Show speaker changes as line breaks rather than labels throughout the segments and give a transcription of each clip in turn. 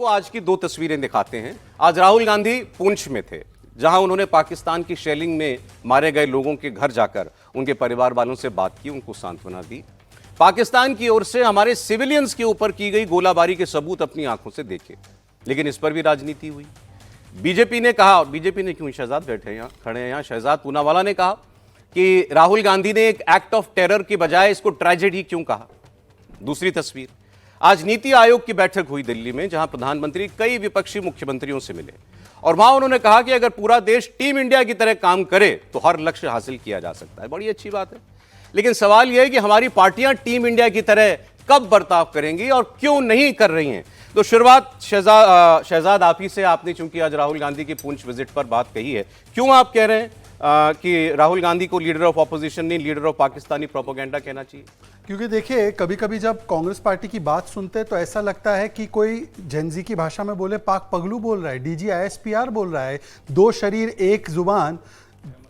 आपको आज की दो तस्वीरें दिखाते हैं। आज राहुल गांधी पुंछ में थे, जहां उन्होंने पाकिस्तान की शेलिंग में मारे गए लोगों के घर जाकर उनके परिवार वालों से बात की, उनको सांत्वना दी। पाकिस्तान की ओर से हमारे सिविलियंस के ऊपर की गई गोलाबारी के सबूत अपनी आंखों से देखे, लेकिन इस पर भी राजनीति हुई। बीजेपी ने कहा, और बीजेपी ने क्यों, शहजाद बैठे हैं यहाँ, खड़े हैं यहाँ, शहजाद पूनावाला ने कहा कि राहुल गांधी ने एक एक्ट ऑफ टेरर की बजाय इसको ट्रेजेडी क्यों कहा। दूसरी तस्वीर, आज नीति आयोग की बैठक हुई दिल्ली में, जहां प्रधानमंत्री कई विपक्षी मुख्यमंत्रियों से मिले और वहां उन्होंने कहा कि अगर पूरा देश टीम इंडिया की तरह काम करे तो हर लक्ष्य हासिल किया जा सकता है। बड़ी अच्छी बात है, लेकिन सवाल यह है कि हमारी पार्टियां टीम इंडिया की तरह कब बर्ताव करेंगी और क्यों नहीं कर रही हैं। तो शुरुआत शहजाद आप ही से, आपने चूंकि आज राहुल गांधी की पुंछ विजिट पर बात कही है, क्यों आप कह रहे हैं कि राहुल गांधी को लीडर ऑफ ऑपोजिशन नहीं, लीडर ऑफ पाकिस्तानी प्रोपेगेंडा कहना चाहिए?
क्योंकि देखिए, कभी कभी जब कांग्रेस पार्टी की बात सुनते हैं तो ऐसा लगता है कि कोई जेनजी की भाषा में बोले पाक पगलू बोल रहा है, डीजी आईएसपीआर बोल रहा है, दो शरीर एक जुबान।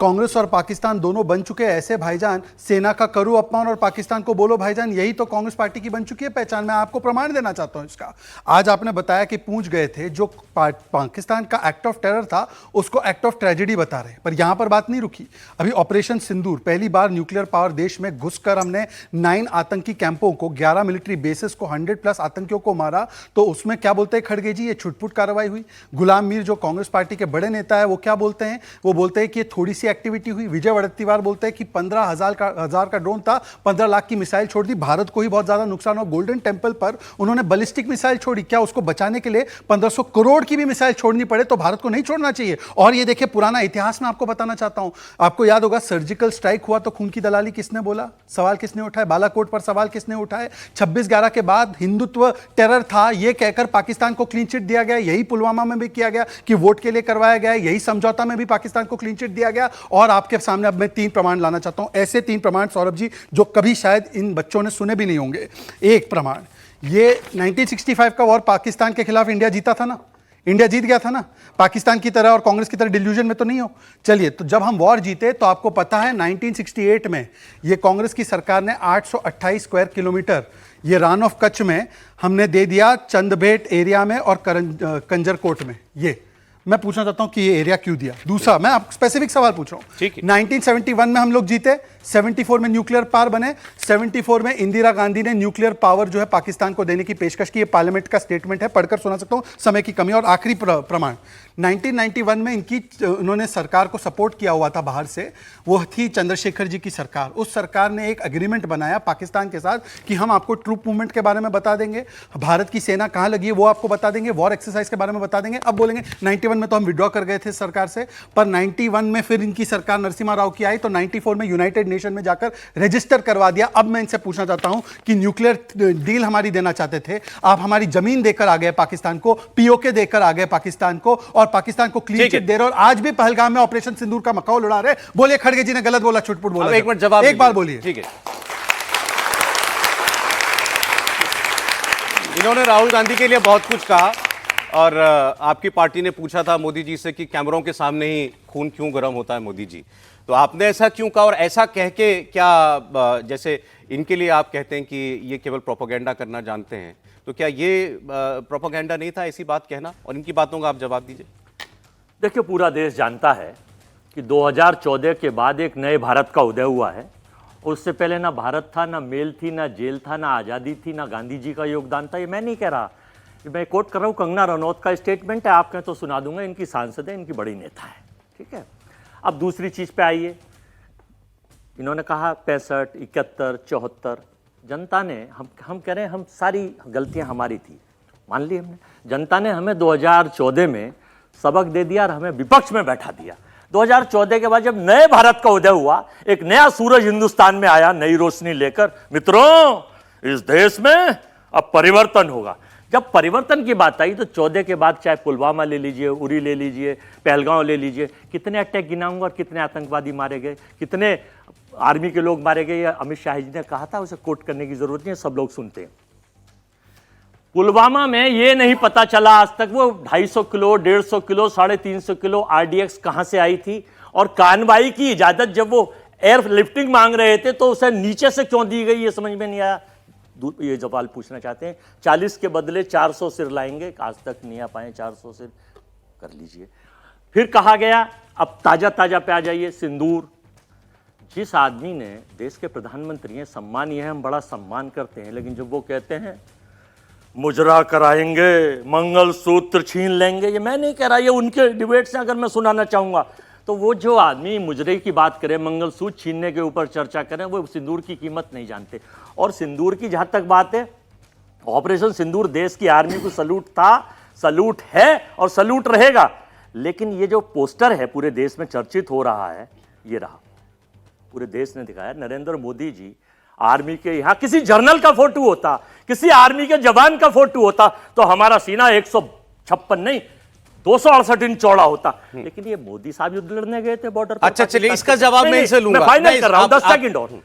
कांग्रेस और पाकिस्तान दोनों बन चुके हैं ऐसे भाईजान, सेना का करो अपमान और पाकिस्तान को बोलो भाईजान। यही तो कांग्रेस पार्टी की बन चुकी है पहचान। मैं आपको प्रमाण देना चाहता हूं इसका। आज आपने बताया कि पूंछ गए थे, जो पाकिस्तान का एक्ट ऑफ टेरर था उसको एक्ट ऑफ ट्रेजेडी बता रहे, पर यहां पर बात नहीं रुकी। अभी ऑपरेशन सिंदूर, पहली बार न्यूक्लियर पावर देश में घुसकर हमने 9 आतंकी कैंपों को, 11 मिलिट्री बेसिस को, 100+ आतंकियों को मारा। तो उसमें क्या बोलते हैं खड़गे जी, ये छुटपुट कार्रवाई हुई। गुलाम मीर जो कांग्रेस पार्टी के बड़े नेता है, वो क्या बोलते हैं? वो बोलते हैं कि ये थोड़ी सी एक्टिविटी हुई। विजय वड़त्तीवार बोलते हैं कि 15,000 का ड्रोन था, 15 लाख की मिसाइल छोड़ दी। भारत को ही बहुत ज्यादा नुकसान हुआ। गोल्डन टेंपल पर उन्होंने बैलिस्टिक मिसाइल छोड़ी, क्या उसको बचाने के लिए 1500 करोड़ की भी मिसाइल छोड़नी पड़े तो भारत को नहीं छोड़ना चाहिए। और ये देखिए, पुराना इतिहास में आपको बताना चाहता हूं, आपको याद होगा सर्जिकल स्ट्राइक हुआ तो खून की दलाली किसने बोला, सवाल किसने उठाया? बालाकोट पर सवाल किसने उठाए? 26/11 के बाद हिंदुत्व टेरर था यह कहकर पाकिस्तान को क्लीन चिट दिया गया। यही पुलवामा में भी किया गया कि वोट के लिए करवाया गया। यही समझौता में भी पाकिस्तान को क्लीन चिट दिया गया। और आपके सामने अब मैं 3 प्रमाण लाना चाहता हूं, ऐसे 3 प्रमाण सौरभ जी जो कभी शायद इन बच्चों ने सुने भी नहीं होंगे। एक प्रमाण, ये 1965 का वॉर पाकिस्तान के खिलाफ इंडिया जीता था ना, इंडिया जीत गया था ना, पाकिस्तान की तरह और कांग्रेस की तरह डिल्यूजन में तो नहीं हो। चलिए, तो जब हम वॉर जीते तो आपको पता है 1968 में ये कांग्रेस की सरकार ने 828 स्क्वायर किलोमीटर ये रान ऑफ कच्छ में हमने दे दिया, चंदभेट एरिया में और कंजरकोट में। ये मैं पूछना चाहता हूं कि ये एरिया क्यों दिया। दूसरा, मैं आप स्पेसिफिक सवाल पूछ रहा हूं। 1971 में हम लोग जीते, 74 में न्यूक्लियर पावर बने, 74 में इंदिरा गांधी ने न्यूक्लियर पावर जो है पाकिस्तान को देने की पेशकश की। ये पार्लियामेंट का स्टेटमेंट है, पढ़कर सुना सकता हूं, समय की कमी। और आखिरी प्रमाण, 1991 में इनकी उन्होंने सरकार को सपोर्ट किया हुआ था बाहर से, वो थी चंद्रशेखर जी की सरकार। उस सरकार ने एक एग्रीमेंट बनाया पाकिस्तान के साथ कि हम आपको ट्रूप मूवमेंट के बारे में बता देंगे, भारत की सेना कहां लगी है वो आपको बता देंगे, वॉर एक्सरसाइज के बारे में बता देंगे। अब बोलेंगे 91 में तो हम विड्रॉ कर गए थे सरकार से, पर 91 में फिर इनकी सरकार नरसिम्हा राव की आई तो 94 में यूनाइटेड नेशन में जाकर रजिस्टर करवा दिया। अब मैं इनसे पूछना चाहता हूं कि न्यूक्लियर डील हमारी देना चाहते थे, आप हमारी जमीन देकर आ गए पाकिस्तान को, पीओके देकर आ गए पाकिस्तान को, और पाकिस्तान को क्लीन चिट दे रहे और आज भी पहलगाम में ऑपरेशन सिंदूर का मखौल उड़ा रहे। बोलिए, खड़गे जी ने गलत बोला, छुटपुट बोला?
एक मिनट जवाब,
एक बार बोलिए।
ठीक है, इन्होंने राहुल गांधी के लिए बहुत कुछ कहा और आपकी पार्टी ने पूछा था मोदी जी से कि कैमरों के सामने ही खून क्यों गर्म होता है मोदी जी, तो आपने ऐसा क्यों कहा? और ऐसा कह के क्या, जैसे इनके लिए आप कहते हैं कि ये केवल प्रोपेगेंडा करना जानते हैं, तो क्या ये प्रोपेगेंडा नहीं था ऐसी बात कहना? और इनकी बातों का आप जवाब दीजिए।
देखिए, पूरा देश जानता है कि 2014 के बाद एक नए भारत का उदय हुआ है। उससे पहले ना भारत था, ना मेल थी, ना जेल था, ना आज़ादी थी, ना गांधी जी का योगदान था। ये मैं नहीं कह रहा, मैं कोट कर रहा हूँ, कंगना रनौत का स्टेटमेंट है। आप कहें तो सुना दूंगा, इनकी सांसद है, इनकी बड़ी नेता है, ठीक है। अब दूसरी चीज़ पे आइए, इन्होंने कहा 65, 71, 74, जनता ने, हम कह रहे हैं हम सारी गलतियां हमारी थी, मान ली हमने। जनता ने हमें 2014 में सबक दे दिया और हमें विपक्ष में बैठा दिया। 2014 के बाद जब नए भारत का उदय हुआ, एक नया सूरज हिंदुस्तान में आया नई रोशनी लेकर, मित्रों इस देश में अब परिवर्तन होगा। जब परिवर्तन की बात आई तो 14 के बाद चाहे पुलवामा ले लीजिए, उरी ले लीजिए, पहलगांव ले लीजिए, कितने अटैक गिनाऊंगा और कितने आतंकवादी मारे गए, कितने आर्मी के लोग मारे गए। अमित शाह जी ने कहा था, उसे कोट करने की जरूरत नहीं है, सब लोग सुनते हैं। पुलवामा में ये नहीं पता चला आज तक वो 250 किलो, 150 किलो, 350 किलो आरडीएक्स कहां से आई थी, और कानवाई की इजाजत जब वो एयर लिफ्टिंग मांग रहे थे तो उसे नीचे से क्यों दी गई, ये समझ में नहीं आया। ये सवाल पूछना चाहते हैं। 40 के बदले 400 सिर लाएंगे, आज तक नहीं आ पाए 400 सिर, कर लीजिए। फिर कहा गया, अब ताजा ताजा पे आ जाइए, सिंदूर। जिस आदमी ने, देश के प्रधानमंत्री हैं, सम्मान यह है, हम बड़ा सम्मान करते हैं, लेकिन जब वो कहते हैं मुजरा कराएंगे, मंगलसूत्र छीन लेंगे, ये मैं नहीं कह रहा, ये उनके डिबेट से अगर मैं सुनाना चाहूंगा, तो वो जो आदमी मुजरे की बात करे, मंगलसूत्र छीनने के ऊपर चर्चा करें, वो सिंदूर की कीमत नहीं जानते। और सिंदूर की जहां तक बात है, ऑपरेशन सिंदूर देश की आर्मी को सलूट था, सलूट है और सलूट रहेगा। लेकिन ये जो पोस्टर है पूरे देश में चर्चित हो रहा है, ये रहा, पूरे देश ने दिखाया। नरेंद्र मोदी जी आर्मी के, यहां किसी जर्नल का फोटो होता, किसी आर्मी के जवान का फोटो होता, तो हमारा सीना 156 नहीं 268 इंच चौड़ा होता। लेकिन ये मोदी साहब युद्ध लड़ने गए थे बॉर्डर पर।
अच्छा चलिए, इसका जवाब मैं इनसे लूंगा।
मैं फाइनल कर रहा हूं, 10
आप-
सेकंड और।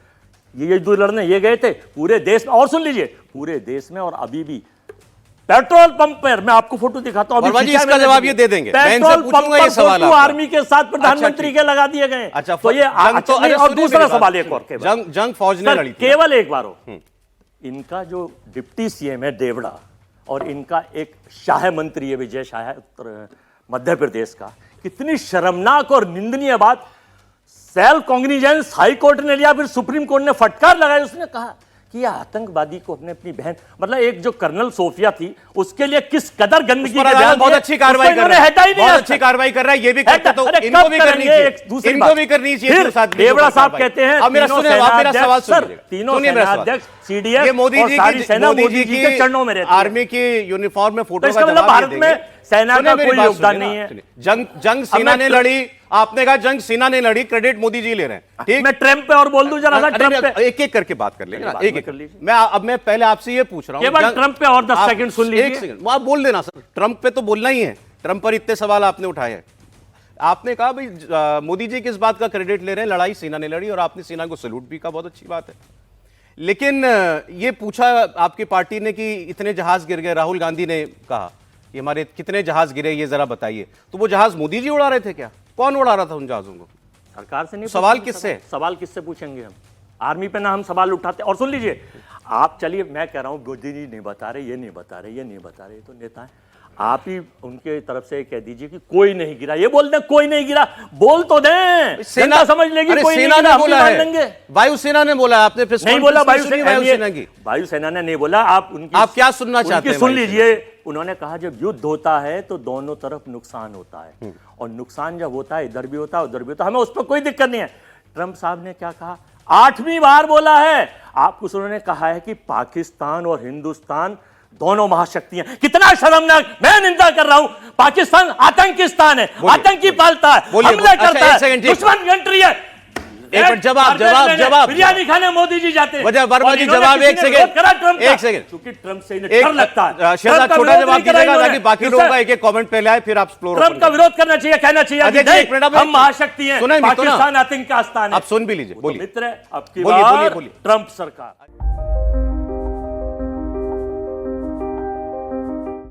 ये युद्ध लड़ने ये गए थे पूरे देश में, और सुन लीजिए, पूरे देश में, और अभी भी पेट्रोल पंप पर मैं आपको फोटो दिखाता हूं।
वर्मा जी, इसका जवाब ये दे देंगे। मैं इनसे
पेट्रोल
पूछूंगा
पंप
ये
पर
सवाल
फोटो
आपका।
आर्मी के साथ प्रधानमंत्री
अच्छा,
के लगा दिए गए।
अच्छा,
तो ये और दूसरा सवाल एक और,
जंग फौज ने लड़ी थी।
केवल एक बार हो, इनका जो डिप्टी सीएम है देवड़ा, और इनका एक शाह मंत्री है विजय शाह, उत्तर मध्य प्रदेश का, कितनी शर्मनाक और निंदनीय बात। सेल्फ कॉग्निजेंस हाई कोर्ट ने लिया, फिर सुप्रीम कोर्ट ने फटकार लगाई। उसने कहा कि यह आतंकवादी को अपनी बहन, मतलब एक जो कर्नल सोफिया थी, उसके लिए किस कदर गंदगी के बयान
बहुत
दिए,
अच्छी कार्रवाई
उसको
कर रहा
इन्होंने
है,
हटाई नहीं
बहुत
आज
अच्छी
तक।
कार्रवाई कर रहा है। ये भी करते तो
अरे
इनको
कब
भी करनी
करेंगे?
चाहिए,
एक दूसरी
इनको
बात।
भी करनी चाहिए।
फिर
इस आदमी
देवड़ा
को
साहब
कार्रवाई।
कहते हैं
अब मेरा
तीनों
सुनिए, आप मेरा सवाल
सर,
सुनिए,
तीनों
सुनिए मेरा सवाल।
सेनाध्यक्ष, सीडीएस
ये मोदी
और
जी
सारी
की
सेना मोदी जी के चरणों में रहती है।
आर्मी की यूनिफॉर्म में फोटो
तो इसका
का
मतलब
जवाब
भारत
ये
में
देंगे।
सेना
सुनिए
का
मेरी
कोई
बात
योगदान
सुनिए
नहीं
ना,
है।
सुनिए। जंग सेना ने लड़ी, आपने कहा जंग सेना ने लड़ी, क्रेडिट मोदी जी ले रहे हैं, ठीक।
मैं ट्रम्प पे और बोल दूं जरा सा, ट्रम्प पे
एक एक करके बात कर लेंगे ना,
बाद
एक
में
एक
कर लीजिए।
मैं पहले आपसे ये पूछ रहा हूं,
केवल ट्रम्प पे और 10 सेकंड सुन लीजिए।
एक सेकंड आप बोल देना सर, ट्रम्प पे तो बोलना ही है, ट्रम्प पर इतने सवाल आपने उठाए हैं। आपने कहा भाई मोदी जी किस बात का क्रेडिट ले रहे हैं, लड़ाई सेना ने लड़ी, और आपने सेना को सैल्यूट भी कहा, बहुत अच्छी बात है। लेकिन ये पूछा आपकी पार्टी ने कि इतने जहाज गिर गए, राहुल गांधी ने कहा कि हमारे कितने जहाज गिरे, ये जरा बताइए। तो वो जहाज मोदी जी उड़ा रहे थे क्या? कौन उड़ा रहा था उन जहाजों को?
सरकार से नहीं
सवाल
पूछेंगे,
किससे?
सवाल किससे पूछेंगे हम? आर्मी पे ना हम सवाल उठाते। और सुन लीजिए, आप चलिए, मैं कह रहा हूं मोदी जी नहीं बता रहे, ये नहीं बता रहे, ये नहीं बता रहे, तो नेता है, आप ही उनके तरफ से कह दीजिए कि कोई नहीं गिरा। ये बोल दें कोई नहीं गिरा, बोल तो दें,
सेना
समझ लेगी
अरे
कोई
सेना
नहीं गिरा,
ने
हम भी
बोला
मान
है,
लेंगे।
वायुसेना ने बोला, आपने प्रेस
नहीं बोला
कॉन्फ्रेंस में सुनी वायुसेना की।
वायुसेना ने नहीं बोला। आप उनकी,
आप क्या सुनना चाहते हैं
सुन
वायुसेना?
लीजिए, उन्होंने कहा जब युद्ध होता है तो दोनों तरफ नुकसान होता है, और नुकसान जब होता है इधर भी होता है उधर भी होता है, हमें उस पर कोई दिक्कत नहीं है। ट्रंप साहब ने क्या कहा, 8वीं बार बोला है आपको, उन्होंने कहा है कि पाकिस्तान और हिंदुस्तान दोनों महाशक्तियां। कितना शर्मनाक, मैं निंदा कर रहा हूं। पाकिस्तान आतंकिस्तान है, आतंकी पालता है, हमले करता है, दुश्मन कंट्री है।
एक मिनट, जवाब
बिरयानी खाने मोदी जी जाते हैं।
वर्मा जी जवाब, एक सेकंड, एक सेकंड,
क्योंकि ट्रंप से इन्हें डर लगता है।
शहजाद छोटा जवाब दीजिएगा ताकि बाकी लोगों का एक एक कमेंट पहले आए, फिर आप एक्सप्लोर।
ट्रंप का विरोध करना चाहिए, कहना चाहिए कि नहीं, हम महाशक्ति हैं, पाकिस्तान आतंक का स्थान है।
आप सुन भी लीजिए, बोलिए
मित्र, अब की
बोलिए,
बार
बोलिए, बोलिए।
ट्रंप सरकार।